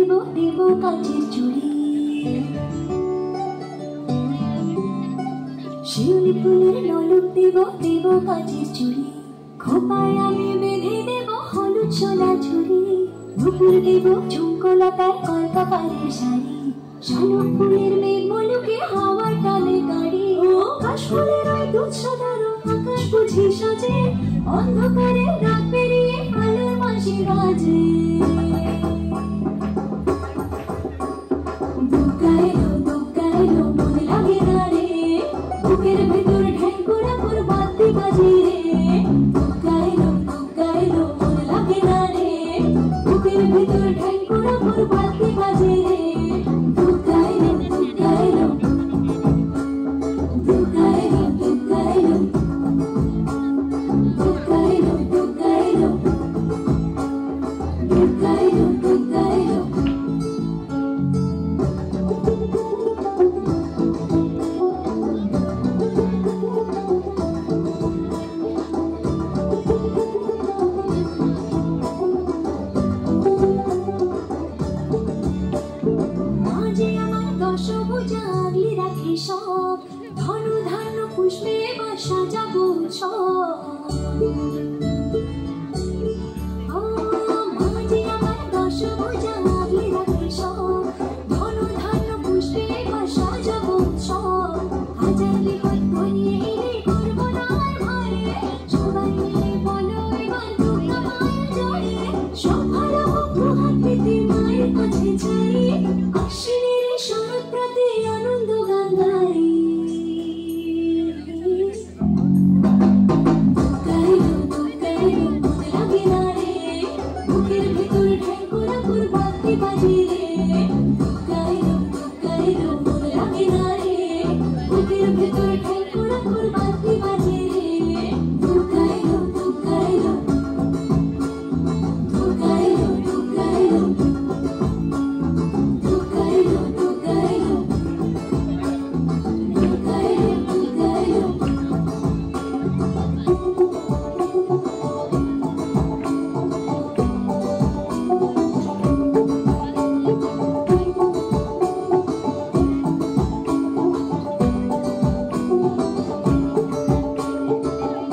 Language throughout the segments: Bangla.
দেব দেব কাচের চুড়ি, শিউলি ফুলের নলক দেব দেব কাচের চুড়ি, খোপায় আমি বেঁধে দেব হলুদ সোনা ঝুড়ি, নুপুর দেব ঝুমকোলতার কলকাপাড়ের শাড়ি, শালুক ফুলের মেঘ মলুকে হাওয়ার টানে গাড়ি, কাশফুলের ওই দুধ সাদা রং আকাশ বুঝি সাজে, অন্ধকারে রাত পেরিয়ে আলোর মাসি বাজে। দুগ্গা এলো মন লাগে না রে, বুকের ভেতর ঢেকুরা পুর বাতি বাজে রে। দুগ্গা এলো মন লাগে না রে, বুকের ভেতর ঢেকুরা পুর বাতি বাজে রে। দুগ্গা এলো দুগ্গা এলো দুগ্গা এলো দুগ্গা এলো দুগ্গা এলো দুগ্গা এলো দুগ্গা এলো দুগ্গা এলো। দশভুজা আগলে রাখে সব, ধন ধান্য পুষ্পে বা সাজাবো সব। মাঝে আমার দশভুজা আগলে রাখে সব, ধন ধান্য পুষ্পে বা সাজাবো সব। হাজার বিপদ ঘনিয়ে এলে করবো না আর ভয়, সবাই মিলে বলো এবার দুর্গা মায়ের জয়। সব ভালো হোক হাত পেতে মায়ের কাছে যাই, আশ্বিনের শরৎ প্রাতে আনন্দ গান গাই। দুগ্গা এলো মন লাগে না রে, বুকের ভেতর ঢেকুরা পুর বাতি বাজে রে। দুগ্গা এলো মন লাগে না রে, বুকের ভেতর ঢেকুরা পুর বাতি বাজে রে। দুগ্গা এলো দুগ্গা এলো দুগ্গা এলো দুগ্গা এলো দুগ্গা এলো দুগ্গা এলো দুগ্গা এলো দুগ্গা এলো।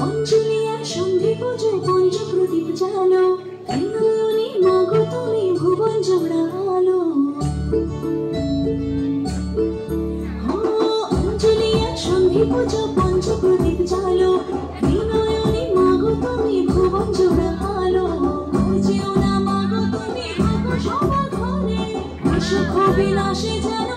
অঞ্জলি আর সন্ধে পুজো পঞ্চপ্রদীপ জালো, নয়নে মাগো তুমি ভুবন জোড়ালো। অঞ্জলি আর সন্ধে পুজো পঞ্চপ্রদীপ জালো, নয়নে মাগো তুমি ভুবন জোড়ালো। যেও না মাগো তুমি থাকো সবার ঘরে, সুখ বিলাসে যেন